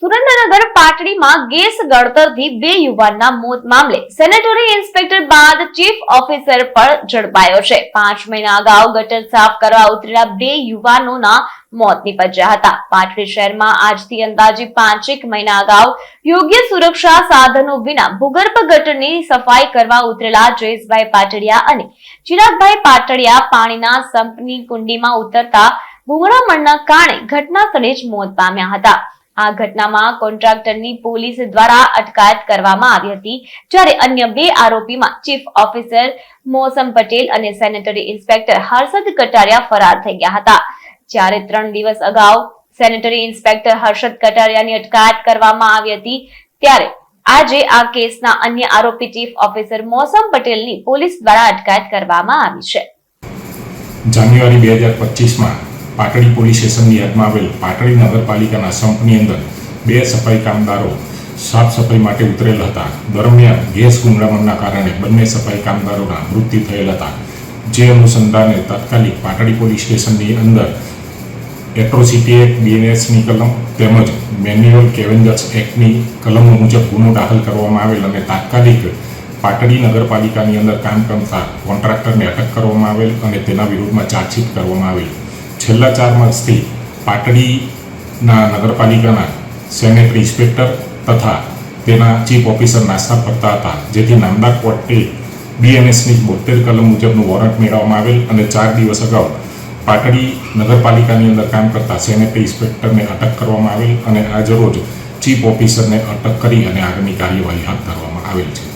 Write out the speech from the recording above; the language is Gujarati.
સુરેન્દ્રનગર પાટડીમાં ગેસ ગળતરથી બે યુવાનના મોત મામલે સેનેટરી ઇન્સ્પેક્ટર બાદ ચીફ ઓફિસર પણ ઝડપાયો છે। 5 મહિના અગાઉ ગટર સાફ કરવા ઉતરેલા બે યુવાનોના મોત નીપજ્યા હતા। પાટડી શહેરમાં આજથી અંદાજે 5 મહિના અગાઉ યોગ્ય સુરક્ષા સાધનો વિના ભૂગર્ભ ગટરની સફાઈ કરવા ઉતરેલા જયેશભાઈ પાટડિયા અને ચિરાગભાઈ પાટડિયા પાણીના સંપની કુંડીમાં ઉતરતા ભૂગળામણના કારણે ઘટના સ્થળે જ મોત પામ્યા હતા। આ ઘટનામાં કોન્ટ્રાક્ટરની પોલીસ દ્વારા અટકાયત કરવામાં આવી હતી, જ્યારે અન્ય બે આરોપીમાં ચીફ ઓફિસર મોસમ પટેલ અને સેનેટરી ઇન્સ્પેક્ટર હર્ષદ કટારિયા ફરાર થઈ ગયા હતા। જ્યારે 3 દિવસ અગાઉ સેનેટરી ઇન્સ્પેક્ટર હર્ષદ કટારિયાની અટકાયત કરવામાં આવી હતી, ત્યારે આજે આ કેસના અન્ય આરોપી ચીફ ઓફિસર મોસમ પટેલની પોલીસ દ્વારા અટકાયત કરવામાં આવી છે। જાન્યુઆરી 2025માં પાટડી પોલીસ સ્ટેશનની હદમાં આવેલ પાટડી નગરપાલિકાના સંપની અંદર બે સફાઈ કામદારો સાફ સફાઈ માટે ઉતરેલ હતા। દરમિયાન ગેસ ગુંગળામણના કારણે બંને સફાઈ કામદારોના મૃત્યુ થયેલ હતા। જે અનુસંધાને તાત્કાલિક પાટડી પોલીસ સ્ટેશનની અંદર એટ્રોસિટી એક્ટ BNSની કલમ તેમજ મેન્યુઅલ કેવેન્જર્સ એક્ટની કલમો મુજબ ગુનો દાખલ કરવામાં આવેલ અને તાત્કાલિક પાટડી નગરપાલિકાની અંદર કામ કરતા કોન્ટ્રાક્ટરને અટક કરવામાં આવેલ અને તેના વિરુદ્ધમાં ચાર્જશીટ કરવામાં આવેલ। છેલ્લા 4 માસથી પાટડીના નગરપાલિકાના સેનેટરી ઇન્સ્પેક્ટર તથા તેના ચીફ ઓફિસર નાસ્તા ફરતા હતા, જેથી નામદાર કોર્ટે BNSની 72 કલમ મુજબનું વોરંટ મેળવવામાં આવેલ અને 4 દિવસ અગાઉ પાટડી નગરપાલિકાની અંદર કામ કરતા સેનેટરી ઇન્સ્પેક્ટરને અટક કરવામાં આવેલ અને આજરોજ ચીફ ઓફિસરને અટક કરી અને આગળની કાર્યવાહી હાથ ધરવામાં આવેલ છે।